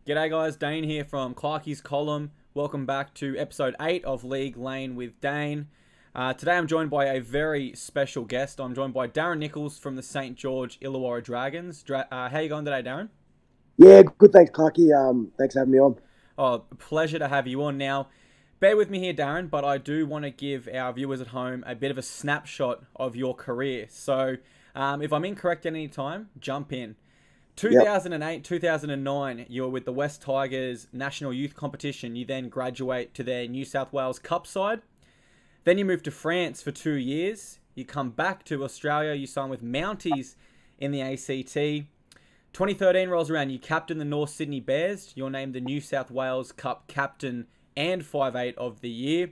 G'day guys, Dane here from Clarkie's Column. Welcome back to episode 8 of League Lane with Dane. Today I'm joined by a very special guest. I'm joined by Darren Nichols from the St. George Illawarra Dragons. How you going today, Darren? Yeah, good. Thanks, Clarky. Thanks for having me on. Oh, pleasure to have you on. Now, bear with me here, Darren, but I do want to give our viewers at home a bit of a snapshot of your career. So, if I'm incorrect at any time, jump in. Yep. 2008, 2009, you were with the West Tigers National Youth Competition. You then graduate to their New South Wales Cup side. Then you move to France for 2 years. You come back to Australia. You sign with Mounties in the ACT. 2013 rolls around. You captain the North Sydney Bears. You're named the New South Wales Cup captain and 5'8" of the year.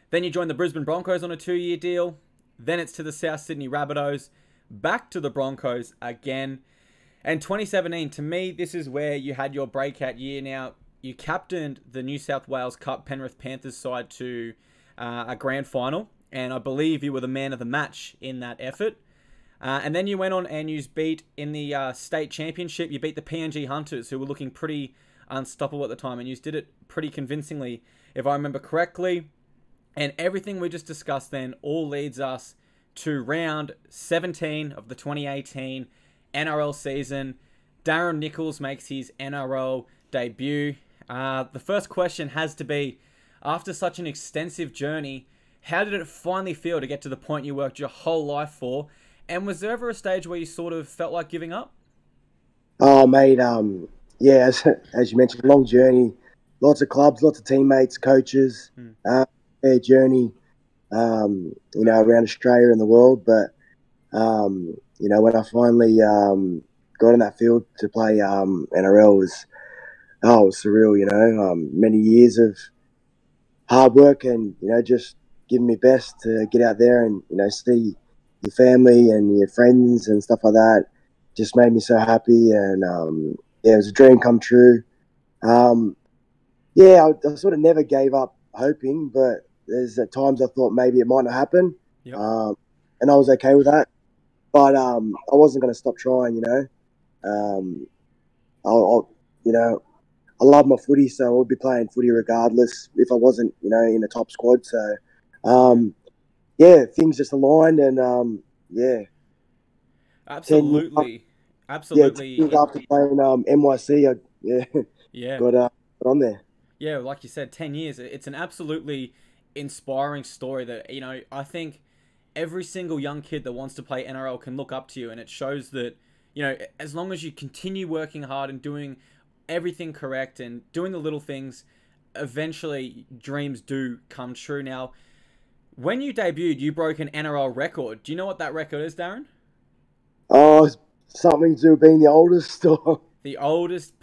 Then you join the Brisbane Broncos on a 2-year deal. Then it's to the South Sydney Rabbitohs. Back to the Broncos again. And 2017, to me, this is where you had your breakout year. Now, you captained the New South Wales Cup Penrith Panthers side to a grand final, and I believe you were the man of the match in that effort. And then you went on and you beat, in the state championship, you beat the PNG Hunters, who were looking pretty unstoppable at the time, and you did it pretty convincingly, if I remember correctly. And everything we just discussed then all leads us to round 17 of the 2018 NRL season. Darren Nichols makes his NRL debut. The first question has to be, after such an extensive journey, how did it finally feel to get to the point you worked your whole life for? And was there ever a stage where you sort of felt like giving up? Oh, mate. Yeah, as you mentioned, long journey, lots of clubs, lots of teammates, coaches. Fair journey, around Australia and the world. But when I finally got in that field to play NRL, it was surreal. Many years of hard work and just giving me best to get out there and see your family and your friends and stuff like that. Just made me so happy, and it was a dream come true. I sort of never gave up hoping, but there's at times I thought maybe it might not happen. Yep. And I was okay with that. But I wasn't going to stop trying, I love my footy, so I would be playing footy regardless if I wasn't, in the top squad. So, things just aligned, and Absolutely. 10 years after playing NYC, Yeah. got on there. Yeah, like you said, 10 years. It's an absolutely inspiring story that, I think every single young kid that wants to play NRL can look up to you, and it shows that, as long as you continue working hard and doing everything correct and doing the little things, eventually dreams do come true. Now, when you debuted, you broke an NRL record. Do you know what that record is, Darren? Oh, something to do with being the oldest. Or... The oldest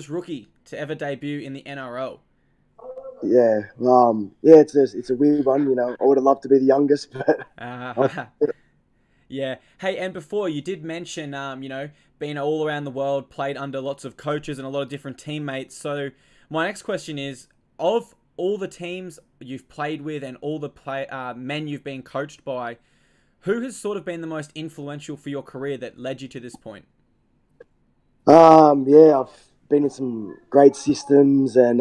rookie to ever debut in the NRL. Yeah, it's a weird one. I would have loved to be the youngest, but Yeah. Hey, and before you did mention, being all around the world, played under lots of coaches and a lot of different teammates. So my next question is, of all the teams you've played with and all the men you've been coached by, who has sort of been the most influential for your career that led you to this point? I've been in some great systems and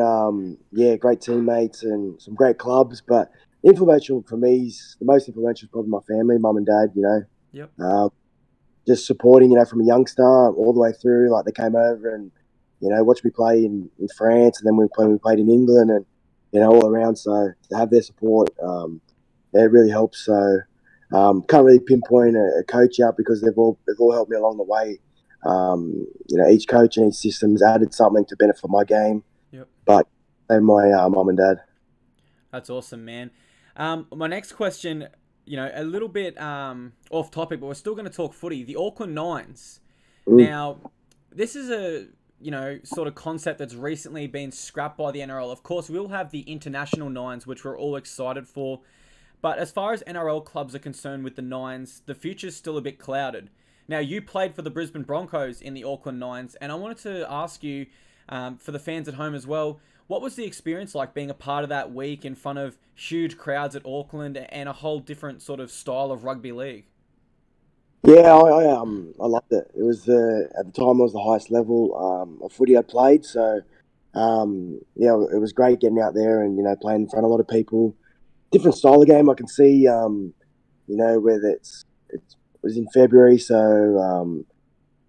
great teammates and some great clubs. But influential for me is the most influential is probably my family, mum and dad. Yep. Just supporting, from a youngster all the way through. Like they came over and watched me play in France, and then we played in England, and all around. So to have their support, it really helps. So can't really pinpoint a coach out because they've all helped me along the way. Each coach and each system's added something to benefit my game. Yep. But and my mum and dad. That's awesome, man. My next question, a little bit off topic, but we're still going to talk footy. The Auckland Nines. Now, this is a sort of concept that's recently been scrapped by the NRL. Of course, we'll have the international Nines, which we're all excited for. But as far as NRL clubs are concerned with the Nines, the future's still a bit clouded. Now, you played for the Brisbane Broncos in the Auckland Nines, and I wanted to ask you, for the fans at home as well, what was the experience like being a part of that week in front of huge crowds at Auckland and a whole different sort of style of rugby league? Yeah, I loved it. It was at the time it was the highest level of footy I played. So yeah, it was great getting out there and playing in front of a lot of people. Different style of game. I can see whether it was in February, so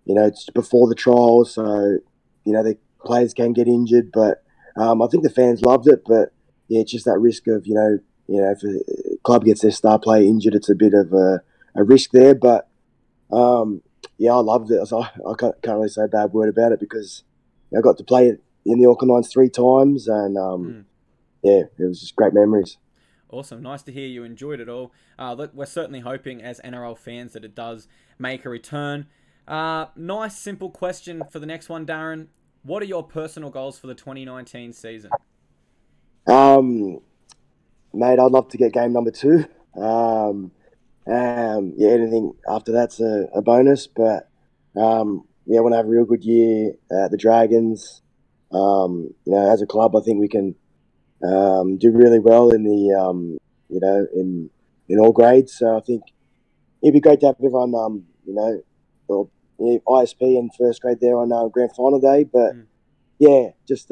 it's before the trials, so the players can get injured, but I think the fans loved it. But yeah, it's just that risk of if a club gets their star player injured, it's a bit of a risk there. But yeah, I loved it. I can't really say a bad word about it because I got to play it in the Auckland Lions 3 times, and yeah, it was just great memories. Awesome. Nice to hear you enjoyed it all. We're certainly hoping as NRL fans that it does make a return. Nice, simple question for the next one, Darren. What are your personal goals for the 2019 season? Um, Mate, I'd love to get game number two. Yeah, anything after that's a bonus. But yeah, I want to have a real good year at the Dragons. As a club, I think we can do really well in the in all grades. So I think it'd be great to have everyone well, ISP and first grade there on grand final day. But Mm. yeah, just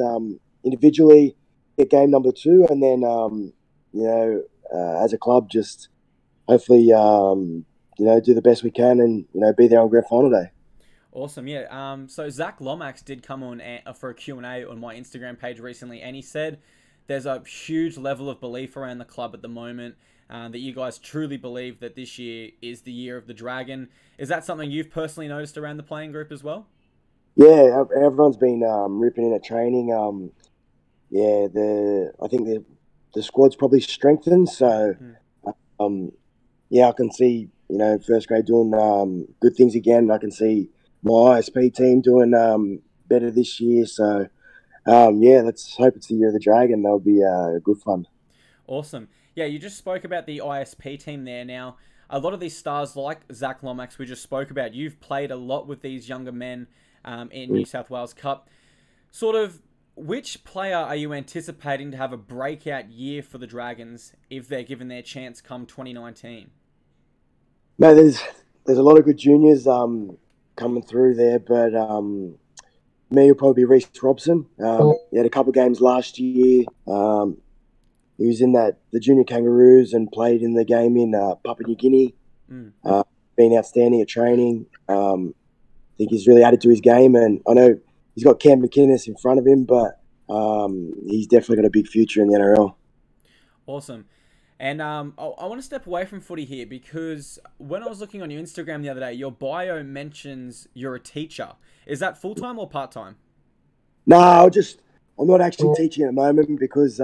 individually get game number two, and then as a club, just hopefully do the best we can, and be there on grand final day. Awesome, yeah. So Zach Lomax did come on for a Q&A on my Instagram page recently, and he said there's a huge level of belief around the club at the moment, that you guys truly believe that this year is the year of the Dragon. Is that something you've personally noticed around the playing group as well? Yeah, everyone's been ripping in at training. Yeah, I think the squad's probably strengthened. So Mm. um, yeah, I can see first grade doing good things again. I can see my ISP team doing better this year. So yeah, let's hope it's the year of the Dragon. That'll be good fun. Awesome. Yeah, you just spoke about the ISP team there. Now, a lot of these stars, like Zach Lomax, we just spoke about, you've played a lot with these younger men in New South Wales Cup. Sort of, which player are you anticipating to have a breakout year for the Dragons if they're given their chance come 2019? No, there's a lot of good juniors coming through there, but me will probably be Reece Robson. He had a couple of games last year. He was in the junior Kangaroos and played in the game in Papua New Guinea. Mm. Been outstanding at training. I think he's really added to his game, and I know he's got Cam McInnes in front of him, but he's definitely got a big future in the NRL. Awesome. And I want to step away from footy here because when I was looking on your Instagram the other day, your bio mentions you're a teacher. Is that full-time or part-time? No, I'm not actually teaching at the moment because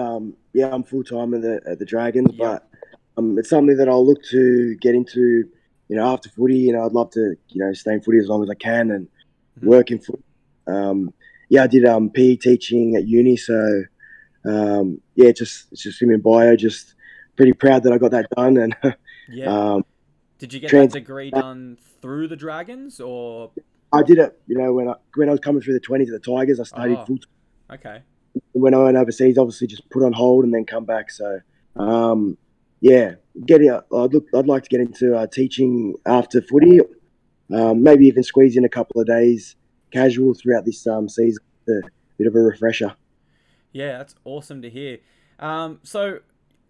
yeah, I'm full time at the Dragons, Yep. but it's something that I'll look to get into. After footy, I'd love to stay in footy as long as I can and Mm-hmm. work in footy. Yeah, I did PE teaching at uni, so yeah, it's just in my bio. Just pretty proud that I got that done, and Yeah. um, Did you get that trans. degree done through the Dragons or? I did it, when I was coming through the 20s at the Tigers. I studied Oh, full. okay. When I went overseas, obviously just put on hold and then come back. So, yeah, I'd like to get into teaching after footy. Maybe even squeeze in a couple of days casual throughout this season. A bit of a refresher. Yeah, that's awesome to hear. So,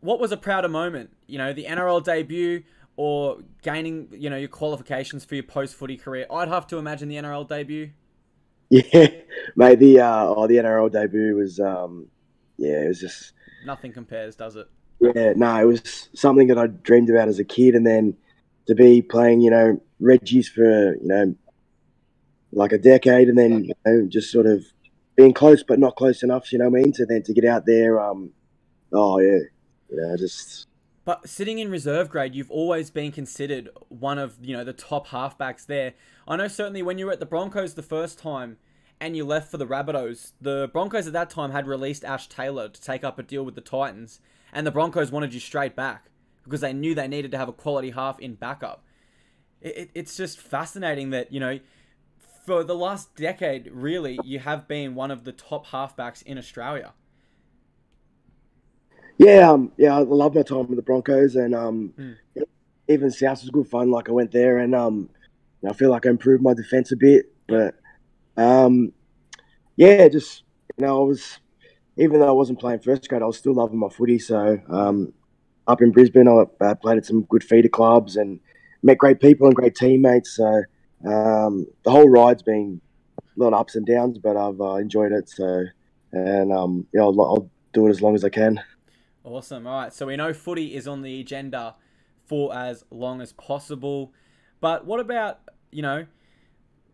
what was a prouder moment? The NRL debut or gaining, your qualifications for your post-footy career? I'd have to imagine the NRL debut. Yeah, mate. The NRL debut was yeah, it was just Nothing compares, does it? yeah, no, it was something that I dreamed about as a kid, and then to be playing, Reggie's for like a decade, and then just sort of being close but not close enough. You know what I mean? So then to get out there, oh yeah, just But sitting in reserve grade, you've always been considered one of, the top halfbacks there. I know certainly when you were at the Broncos the first time and you left for the Rabbitohs, the Broncos at that time had released Ash Taylor to take up a deal with the Titans, and the Broncos wanted you straight back because they knew they needed to have a quality half in backup. It's just fascinating that, for the last decade, really, you have been one of the top halfbacks in Australia. yeah, yeah. I love my time with the Broncos, and Mm. even South was good fun. Like I went there and I feel like I improved my defence a bit. But yeah, just I was, even though I wasn't playing first grade, I was still loving my footy. So up in Brisbane, I played at some good feeder clubs and met great people and great teammates. So the whole ride's been a lot of ups and downs, but I've enjoyed it. So and I'll do it as long as I can. Awesome. All right. So we know footy is on the agenda for as long as possible. But what about,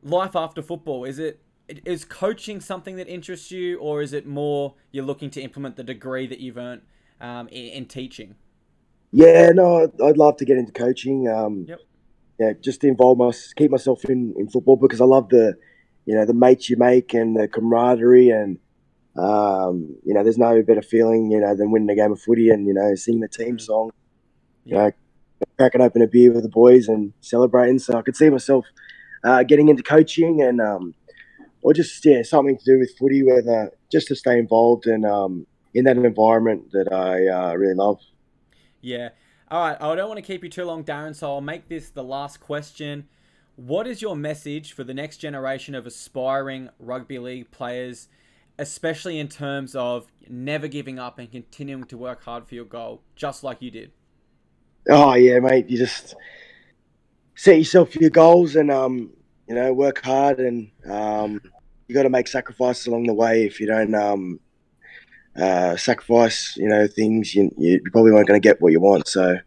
life after football? Is coaching something that interests you, or is it more you're looking to implement the degree that you've earned in teaching? Yeah, no, I'd love to get into coaching. Yep. Yeah, just to keep myself in football because I love the mates you make and the camaraderie and there's no better feeling, than winning a game of footy and, singing the team song, cracking open a beer with the boys and celebrating. So I could see myself getting into coaching and, or just, something to do with footy, whether just to stay involved and in that environment that I really love. Yeah. All right. I don't want to keep you too long, Darren, so I'll make this the last question. What is your message for the next generation of aspiring rugby league players, especially in terms of never giving up and continuing to work hard for your goal, just like you did? Oh, yeah, mate. You just set yourself your goals and, work hard and you got to make sacrifices along the way. If you don't sacrifice, things, you probably weren't going to get what you want. So,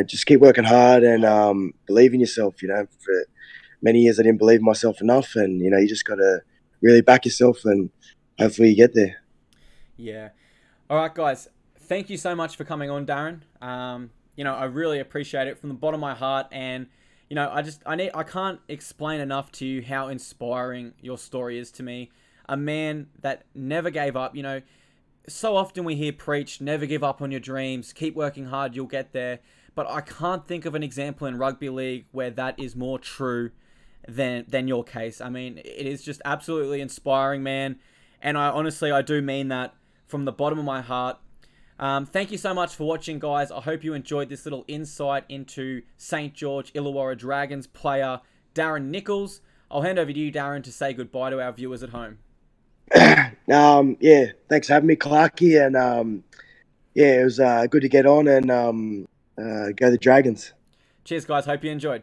just keep working hard and believe in yourself. For many years I didn't believe in myself enough, and you just got to really back yourself, and hopefully you get there. Yeah. All right, guys. Thank you so much for coming on, Darren. I really appreciate it from the bottom of my heart, and I can't explain enough to you how inspiring your story is to me. A man that never gave up. So often we hear preached, never give up on your dreams, keep working hard, you'll get there. But I can't think of an example in rugby league where that is more true than your case. I mean, it is just absolutely inspiring, man. And I do mean that from the bottom of my heart. Thank you so much for watching, guys. I hope you enjoyed this little insight into St. George Illawarra Dragons player Darren Nichols. I'll hand over to you, Darren, to say goodbye to our viewers at home. Thanks for having me, Clarky, and it was good to get on and go the Dragons. Cheers, guys. Hope you enjoyed.